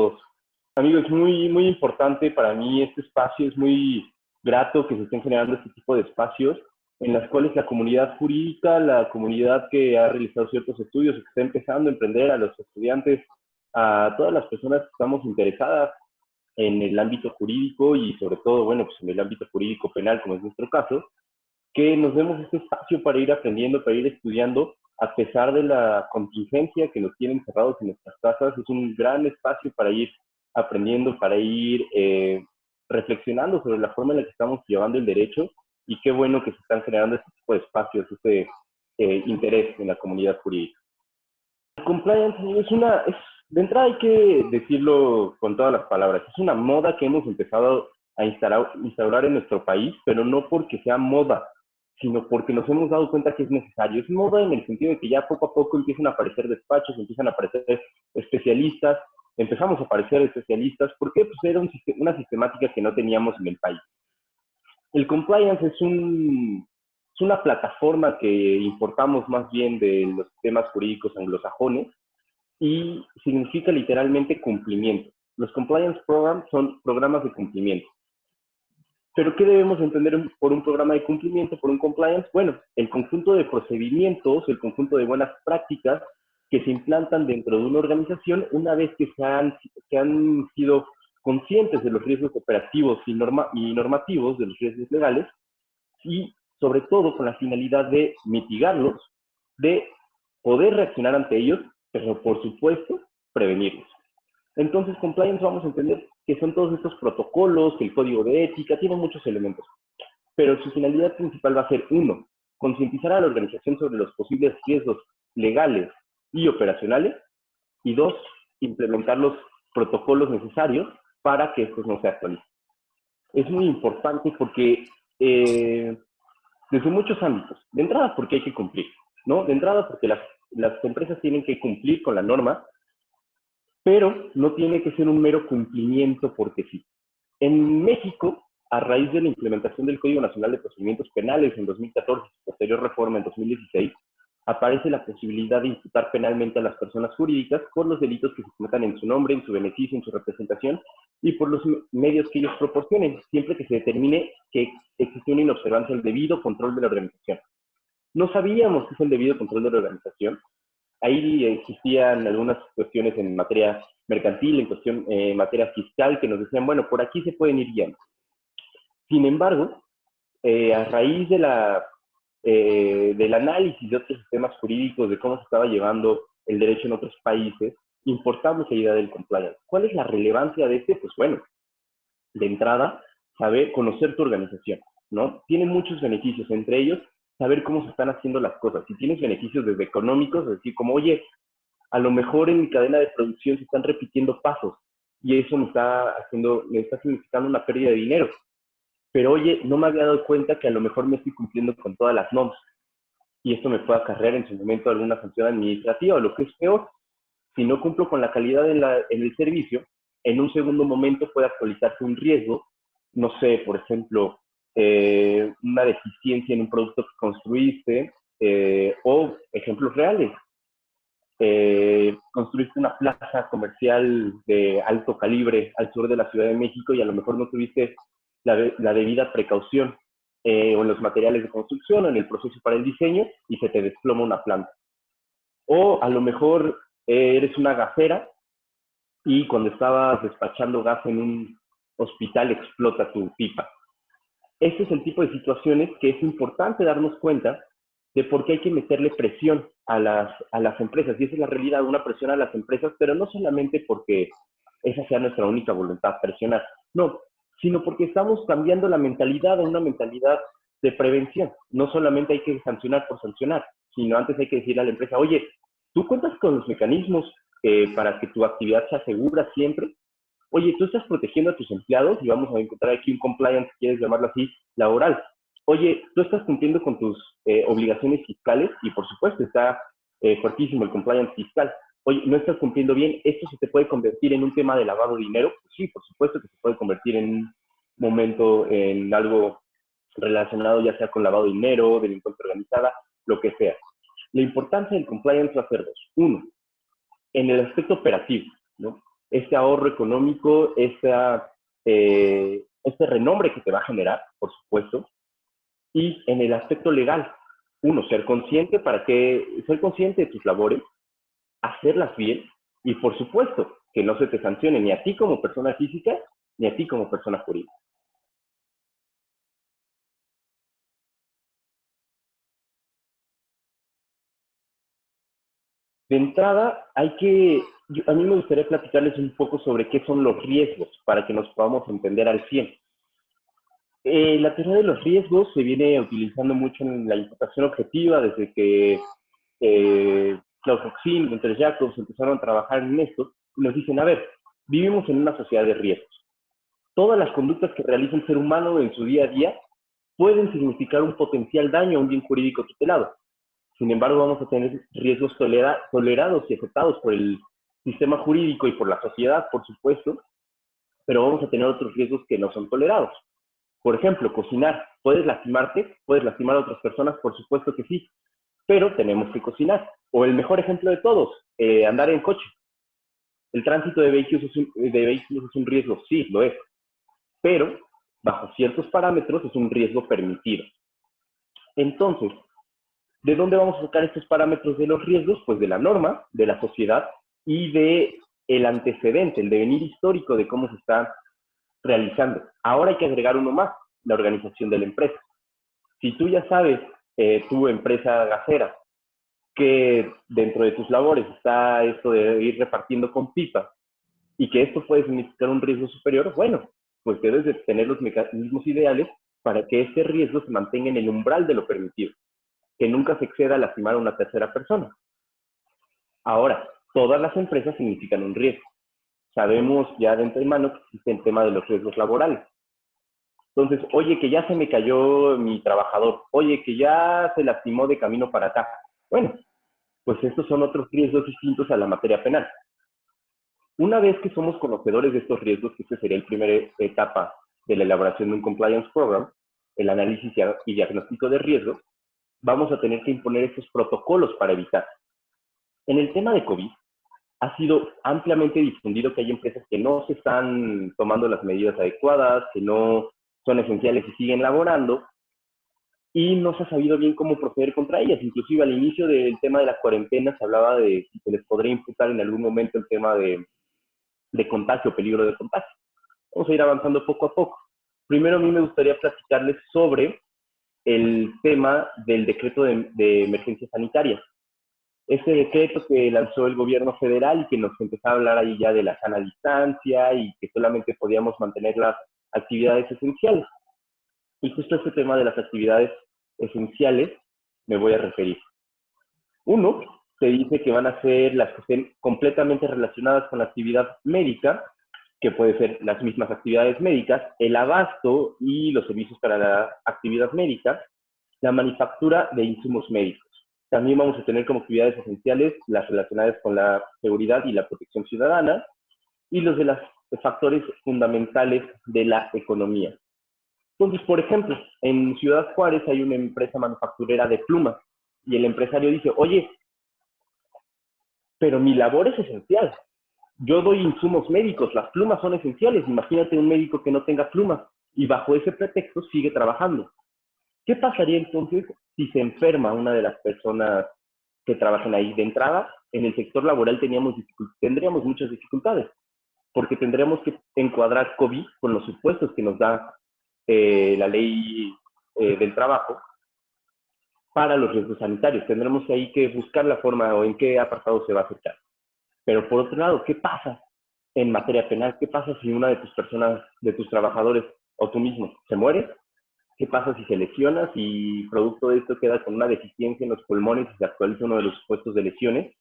todos. Amigos, es muy importante para mí este espacio, es muy grato que se estén generando este tipo de espacios en las cuales la comunidad jurídica, la comunidad que ha realizado ciertos estudios, que está empezando a emprender, a los estudiantes, a todas las personas que estamos interesadas en el ámbito jurídico y sobre todo, bueno, pues en el ámbito jurídico penal, como es nuestro caso, que nos demos este espacio para ir aprendiendo, para ir estudiando, a pesar de la contingencia que nos tienen cerrados en nuestras casas. Es un gran espacio para ir aprendiendo, para ir reflexionando sobre la forma en la que estamos llevando el derecho, y qué bueno que se están generando este tipo de espacios, este interés en la comunidad jurídica. El compliance, amigos, de entrada hay que decirlo con todas las palabras, es una moda que hemos empezado a instaurar en nuestro país, pero no porque sea moda, sino porque nos hemos dado cuenta que es necesario. Es moda en el sentido de que ya poco a poco empiezan a aparecer despachos, empiezan a aparecer especialistas, empezamos a aparecer especialistas, porque pues era una sistemática que no teníamos en el país. El compliance es una plataforma que importamos más bien de los sistemas jurídicos anglosajones y significa literalmente cumplimiento. Los compliance programs son programas de cumplimiento. ¿Pero qué debemos entender por un programa de cumplimiento, por un compliance? Bueno, el conjunto de procedimientos, el conjunto de buenas prácticas que se implantan dentro de una organización una vez que se han sido conscientes de los riesgos operativos y normativos, de los riesgos legales, y sobre todo con la finalidad de mitigarlos, de poder reaccionar ante ellos, pero por supuesto, prevenirlos. Entonces, compliance vamos a entender que son todos estos protocolos, el código de ética, tiene muchos elementos. Pero su finalidad principal va a ser, uno, concientizar a la organización sobre los posibles riesgos legales y operacionales, y dos, implementar los protocolos necesarios para que estos no se actualicen. Es muy importante porque desde muchos ámbitos, de entrada porque hay que cumplir, ¿no? De entrada porque las empresas tienen que cumplir con la norma, pero no tiene que ser un mero cumplimiento porque sí. En México, a raíz de la implementación del Código Nacional de Procedimientos Penales en 2014, posterior reforma en 2016, aparece la posibilidad de imputar penalmente a las personas jurídicas por los delitos que se cometan en su nombre, en su beneficio, en su representación y por los medios que ellos proporcionen, siempre que se determine que existe una inobservancia del debido control de la organización. No sabíamos qué es el debido control de la organización. Ahí existían algunas cuestiones en materia mercantil, en materia fiscal, que nos decían, bueno, por aquí se pueden ir guiando. Sin embargo, a raíz del análisis de otros sistemas jurídicos, de cómo se estaba llevando el derecho en otros países, importamos la idea del compliance. ¿Cuál es la relevancia de este? Pues bueno, de entrada, conocer tu organización, ¿no? Tiene muchos beneficios, entre ellos, saber cómo se están haciendo las cosas. Si tienes beneficios desde económicos, es decir, como, oye, a lo mejor en mi cadena de producción se están repitiendo pasos y eso me está significando una pérdida de dinero. Pero oye, no me había dado cuenta que a lo mejor me estoy cumpliendo con todas las normas y esto me puede acarrear en su momento alguna sanción administrativa, o lo que es peor, si no cumplo con la calidad en el servicio, en un segundo momento puede actualizarse un riesgo, no sé, por ejemplo, una deficiencia en un producto que construiste, o ejemplos reales. Construiste una plaza comercial de alto calibre al sur de la Ciudad de México y a lo mejor no tuviste la debida precaución o en los materiales de construcción o en el proceso para el diseño y se te desploma una planta. O a lo mejor eres una gasera y cuando estabas despachando gas en un hospital explota tu pipa. Este es el tipo de situaciones que es importante darnos cuenta de por qué hay que meterle presión a las empresas. Y esa es la realidad, una presión a las empresas, pero no solamente porque esa sea nuestra única voluntad, presionar. No, sino porque estamos cambiando la mentalidad a una mentalidad de prevención. No solamente hay que sancionar por sancionar, sino antes hay que decirle a la empresa, oye, ¿tú cuentas con los mecanismos para que tu actividad sea segura siempre? Oye, tú estás protegiendo a tus empleados y vamos a encontrar aquí un compliance, si quieres llamarlo así, laboral. Oye, tú estás cumpliendo con tus obligaciones fiscales y por supuesto está fuertísimo el compliance fiscal. Oye, no estás cumpliendo bien, esto se te puede convertir en un tema de lavado de dinero. Pues sí, por supuesto que se puede convertir en un momento en algo relacionado ya sea con lavado de dinero, delincuencia organizada, lo que sea. La importancia del compliance va a ser dos. Uno, en el aspecto operativo, ¿no? este ahorro económico, este renombre que te va a generar, por supuesto, y en el aspecto legal, uno, ser consciente ser consciente de tus labores, hacerlas bien y, por supuesto, que no se te sancione ni a ti como persona física ni a ti como persona jurídica. De entrada, a mí me gustaría platicarles un poco sobre qué son los riesgos para que nos podamos entender al 100. La teoría de los riesgos se viene utilizando mucho en la imputación objetiva desde que Klaus Hoxin, Gunter Jacobs empezaron a trabajar en esto y nos dicen, a ver, vivimos en una sociedad de riesgos. Todas las conductas que realiza un ser humano en su día a día pueden significar un potencial daño a un bien jurídico tutelado. Sin embargo, vamos a tener riesgos tolerados y aceptados por el sistema jurídico y por la sociedad, por supuesto, pero vamos a tener otros riesgos que no son tolerados. Por ejemplo, cocinar. ¿Puedes lastimarte? ¿Puedes lastimar a otras personas? Por supuesto que sí, pero tenemos que cocinar. O el mejor ejemplo de todos, andar en coche. El tránsito de vehículos es un riesgo, sí, lo es, pero bajo ciertos parámetros es un riesgo permitido. Entonces, ¿de dónde vamos a sacar estos parámetros de los riesgos? Pues de la norma, de la sociedad y de el antecedente, el devenir histórico de cómo se está realizando. Ahora hay que agregar uno más, la organización de la empresa. Si tú ya sabes, tu empresa gasera, que dentro de tus labores está esto de ir repartiendo con pipa y que esto puede significar un riesgo superior, bueno, pues debes de tener los mecanismos ideales para que este riesgo se mantenga en el umbral de lo permitido, que nunca se exceda a lastimar a una tercera persona. Ahora, todas las empresas significan un riesgo. Sabemos ya de antemano que existe el tema de los riesgos laborales. Entonces, oye, que ya se me cayó mi trabajador, oye, que ya se lastimó de camino para acá. Bueno, pues estos son otros riesgos distintos a la materia penal. Una vez que somos conocedores de estos riesgos, que esta sería la primera etapa de la elaboración de un compliance program, el análisis y diagnóstico de riesgos, vamos a tener que imponer estos protocolos para evitar. En el tema de COVID, ha sido ampliamente difundido que hay empresas que no se están tomando las medidas adecuadas, que no son esenciales y siguen laborando, y no se ha sabido bien cómo proceder contra ellas. Inclusive al inicio del tema de la cuarentena se hablaba de si se les podría imputar en algún momento el tema de contagio, peligro de contagio. Vamos a ir avanzando poco a poco. Primero a mí me gustaría platicarles sobre el tema del decreto de emergencia sanitaria. Ese decreto que lanzó el gobierno federal y que nos empezó a hablar ahí ya de la sana distancia y que solamente podíamos mantener las actividades esenciales. Y justo a este tema de las actividades esenciales me voy a referir. Uno, se dice que van a ser las que estén completamente relacionadas con la actividad médica, que puede ser las mismas actividades médicas, el abasto y los servicios para la actividad médica, la manufactura de insumos médicos. También vamos a tener como actividades esenciales las relacionadas con la seguridad y la protección ciudadana y los de los factores fundamentales de la economía. Entonces, por ejemplo, en Ciudad Juárez hay una empresa manufacturera de plumas y el empresario dice, oye, pero mi labor es esencial. Yo doy insumos médicos, las plumas son esenciales. Imagínate un médico que no tenga plumas y bajo ese pretexto sigue trabajando. ¿Qué pasaría entonces si se enferma una de las personas que trabajan ahí? De entrada, en el sector laboral tendríamos muchas dificultades, porque tendríamos que encuadrar COVID con los supuestos que nos da la ley del trabajo para los riesgos sanitarios. Tendremos ahí que buscar la forma o en qué apartado se va a aceptar. Pero por otro lado, ¿qué pasa en materia penal? ¿Qué pasa si una de tus personas, de tus trabajadores o tú mismo se muere? ¿Qué pasa si se lesiona? Si producto de esto queda con una deficiencia en los pulmones y se actualiza uno de los supuestos de lesiones.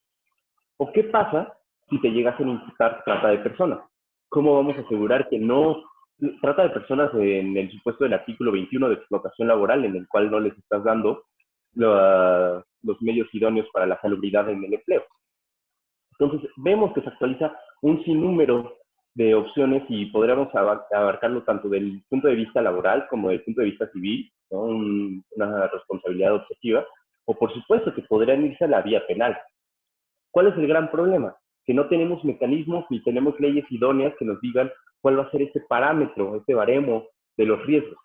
¿O qué pasa si te llegasen a imputar trata de personas? ¿Cómo vamos a asegurar que no trata de personas en el supuesto del artículo 21 de explotación laboral, en el cual no les estás dando los medios idóneos para la salubridad en el empleo? Entonces, vemos que se actualiza un sinnúmero de opciones y podríamos abarcarlo tanto del punto de vista laboral como del punto de vista civil, ¿no? Una responsabilidad objetiva, o por supuesto que podrían irse a la vía penal. ¿Cuál es el gran problema? que no tenemos mecanismos ni tenemos leyes idóneas que nos digan cuál va a ser ese parámetro, ese baremo de los riesgos,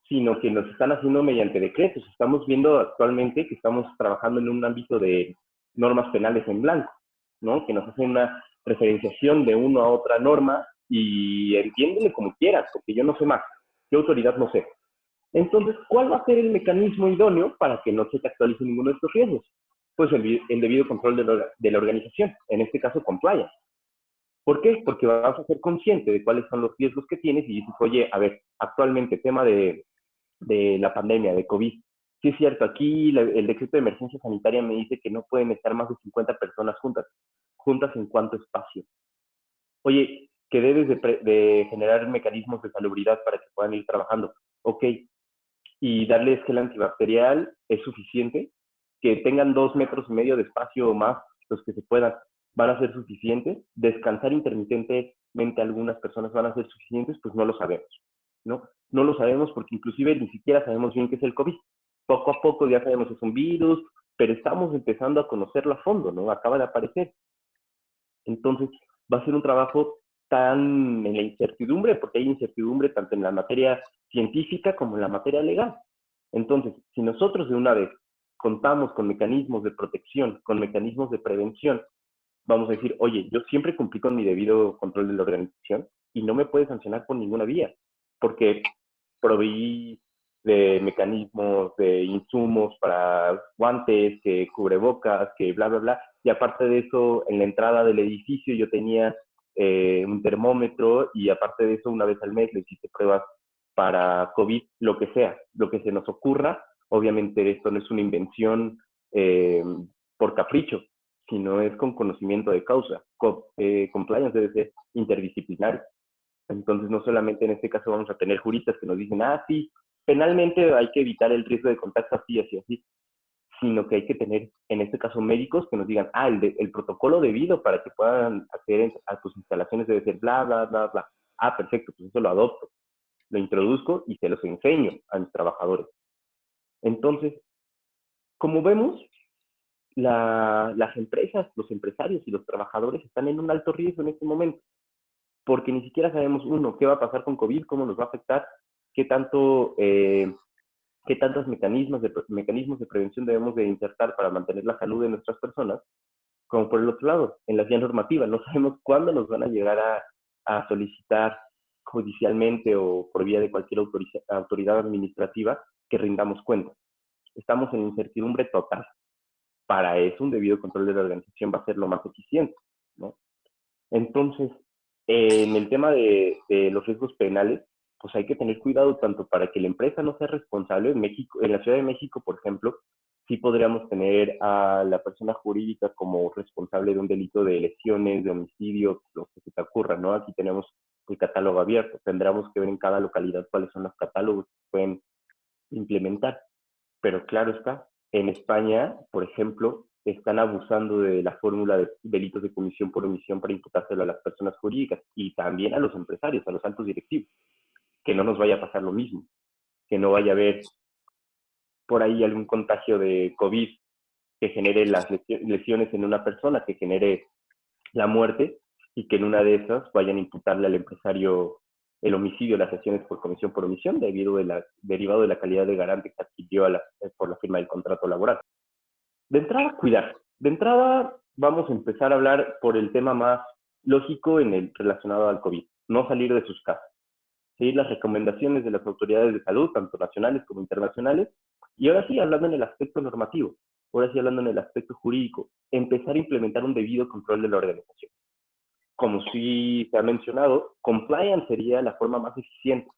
sino que nos están haciendo mediante decretos. Estamos viendo actualmente que estamos trabajando en un ámbito de normas penales en blanco, ¿no? Que nos hacen una referenciación de una a otra norma y entiéndele como quieras, porque yo no sé más, yo autoridad no sé. Entonces, ¿cuál va a ser el mecanismo idóneo para que no se te actualice ninguno de estos riesgos? Pues el debido control de la organización, en este caso compliance. ¿Por qué? Porque vas a ser consciente de cuáles son los riesgos que tienes y dices, oye, a ver, actualmente tema de la pandemia, de COVID. Sí es cierto, aquí el decreto de emergencia sanitaria me dice que no pueden estar más de 50 personas juntas en cuánto espacio. Oye, que debes de generar mecanismos de salubridad para que puedan ir trabajando. Ok, y darles gel antibacterial es suficiente, que tengan 2,5 metros de espacio o más, los que se puedan, van a ser suficientes, descansar intermitentemente algunas personas van a ser suficientes, pues no lo sabemos, ¿no? No lo sabemos porque inclusive ni siquiera sabemos bien qué es el COVID. Poco a poco ya sabemos que es un virus, pero estamos empezando a conocerlo a fondo, ¿no? Acaba de aparecer. Entonces, va a ser un trabajo tan en la incertidumbre, porque hay incertidumbre tanto en la materia científica como en la materia legal. Entonces, si nosotros de una vez contamos con mecanismos de protección, con mecanismos de prevención, vamos a decir, oye, yo siempre cumplí con mi debido control de la organización y no me puedes sancionar por ninguna vía, porque proveí de mecanismos, de insumos para guantes, que cubrebocas, que bla, bla, bla. Y aparte de eso, en la entrada del edificio yo tenía un termómetro y aparte de eso, una vez al mes le hiciste pruebas para COVID, lo que sea, lo que se nos ocurra. Obviamente esto no es una invención por capricho, sino es con conocimiento de causa. Compliance debe ser interdisciplinario. Entonces, no solamente en este caso vamos a tener juristas que nos dicen, sí, penalmente hay que evitar el riesgo de contacto así, así, así, sino que hay que tener, en este caso, médicos que nos digan, el protocolo debido para que puedan acceder a tus instalaciones debe ser bla, bla, bla, bla. Perfecto, pues eso lo adopto, lo introduzco y se los enseño a mis trabajadores. Entonces, como vemos, las empresas, los empresarios y los trabajadores están en un alto riesgo en este momento, porque ni siquiera sabemos, uno, qué va a pasar con COVID, cómo nos va a afectar, qué tantos mecanismos de prevención debemos de insertar para mantener la salud de nuestras personas, como por el otro lado, en la vía normativa, no sabemos cuándo nos van a llegar a solicitar judicialmente o por vía de cualquier autoridad administrativa que rindamos cuenta. Estamos en incertidumbre total. Para eso un debido control de la organización va a ser lo más eficiente, ¿no? Entonces, en el tema de los riesgos penales, pues hay que tener cuidado tanto para que la empresa no sea responsable. En México, en la Ciudad de México, por ejemplo, sí podríamos tener a la persona jurídica como responsable de un delito de lesiones, de homicidio, lo que se te ocurra, ¿no? Aquí tenemos el catálogo abierto. Tendremos que ver en cada localidad cuáles son los catálogos que pueden implementar. Pero claro está, en España, por ejemplo, están abusando de la fórmula de delitos de comisión por omisión para imputárselo a las personas jurídicas y también a los empresarios, a los altos directivos. Que no nos vaya a pasar lo mismo, que no vaya a haber por ahí algún contagio de COVID que genere las lesiones en una persona, que genere la muerte y que en una de esas vayan a imputarle al empresario el homicidio, las lesiones por comisión por omisión, derivado de la calidad de garante que adquirió por la firma del contrato laboral. De entrada, cuidar. De entrada, vamos a empezar a hablar por el tema más lógico relacionado al COVID. No salir de sus casas. Seguir las recomendaciones de las autoridades de salud, tanto nacionales como internacionales. Y ahora sí, hablando en el aspecto normativo. Ahora sí, hablando en el aspecto jurídico. Empezar a implementar un debido control de la organización. Como sí se ha mencionado, compliance sería la forma más eficiente.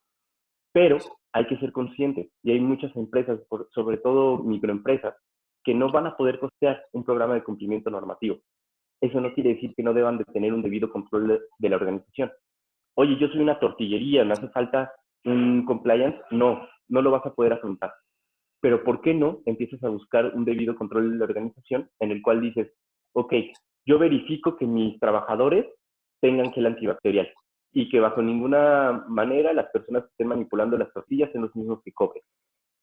Pero hay que ser conscientes. Y hay muchas empresas, sobre todo microempresas, que no van a poder costear un programa de cumplimiento normativo. Eso no quiere decir que no deban de tener un debido control de la organización. Oye, yo soy una tortillería, me hace falta un compliance. No, no lo vas a poder afrontar. Pero ¿por qué no empiezas a buscar un debido control de la organización en el cual dices, ok, yo verifico que mis trabajadores tengan gel antibacterial y que bajo ninguna manera las personas que estén manipulando las tortillas sean los mismos que cobren?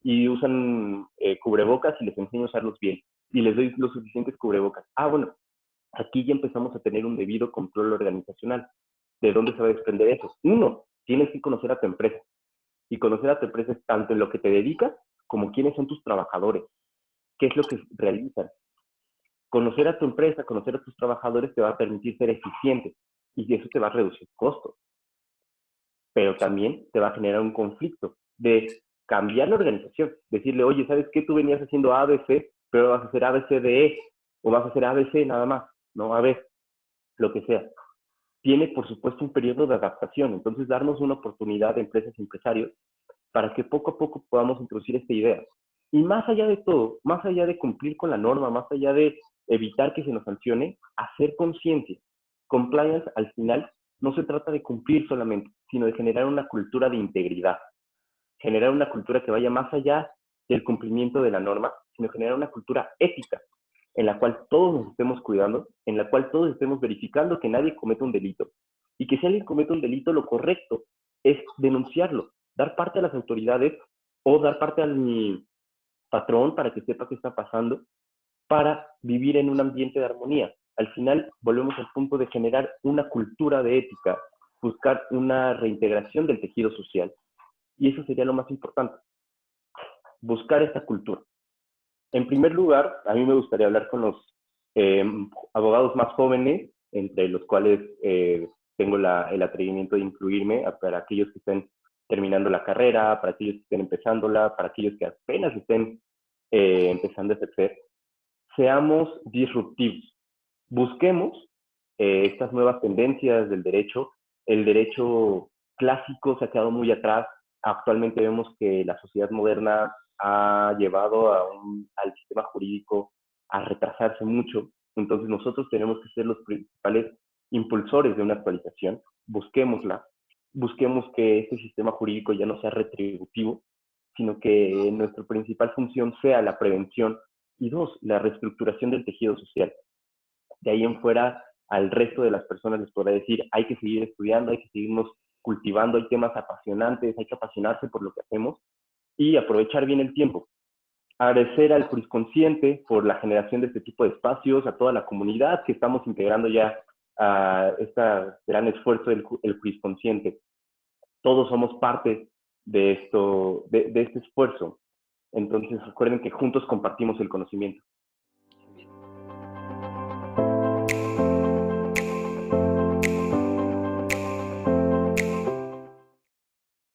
Y usan cubrebocas y les enseño a usarlos bien. Y les doy los suficientes cubrebocas. Bueno, Aquí ya empezamos a tener un debido control organizacional. ¿De dónde se va a desprender eso? Uno, tienes que conocer a tu empresa. Y conocer a tu empresa es tanto en lo que te dedicas como quiénes son tus trabajadores, qué es lo que realizan. Conocer a tu empresa, conocer a tus trabajadores te va a permitir ser eficiente y eso te va a reducir costos, pero también te va a generar un conflicto de cambiar la organización, decirle, oye, ¿sabes qué? Tú venías haciendo ABC, pero vas a hacer ABCDE o vas a hacer ABC nada más, no AB, lo que sea. Tiene, por supuesto, un periodo de adaptación, entonces darnos una oportunidad de empresas y empresarios para que poco a poco podamos introducir esta idea. Y más allá de todo, más allá de cumplir con la norma, más allá de evitar que se nos sancione, hacer conciencia. Compliance al final no se trata de cumplir solamente, sino de generar una cultura de integridad, generar una cultura que vaya más allá del cumplimiento de la norma, sino generar una cultura ética en la cual todos nos estemos cuidando, en la cual todos estemos verificando que nadie cometa un delito. Y que si alguien comete un delito, lo correcto es denunciarlo, dar parte a las autoridades o dar parte a mi patrón para que sepa qué está pasando, para vivir en un ambiente de armonía. Al final, volvemos al punto de generar una cultura de ética, buscar una reintegración del tejido social. Y eso sería lo más importante, buscar esta cultura. En primer lugar, a mí me gustaría hablar con los eh, abogados más jóvenes, entre los cuales tengo el atrevimiento de incluirme, para aquellos que estén terminando la carrera, para aquellos que estén empezándola, para aquellos que apenas estén empezando a ejercer. Seamos disruptivos. Busquemos estas nuevas tendencias del derecho. El derecho clásico se ha quedado muy atrás. Actualmente vemos que la sociedad moderna ha llevado al sistema jurídico a retrasarse mucho. Entonces nosotros tenemos que ser los principales impulsores de una actualización. Busquémosla. Busquemos que este sistema jurídico ya no sea retributivo, sino que nuestra principal función sea la prevención y dos, la reestructuración del tejido social. De ahí en fuera, al resto de las personas les podrá decir, hay que seguir estudiando, hay que seguirnos cultivando, hay temas apasionantes, hay que apasionarse por lo que hacemos y aprovechar bien el tiempo. Agradecer al jurisconsciente por la generación de este tipo de espacios, a toda la comunidad que estamos integrando ya a este gran esfuerzo del jurisconsciente. Todos somos parte de este esfuerzo. Entonces recuerden que juntos compartimos el conocimiento.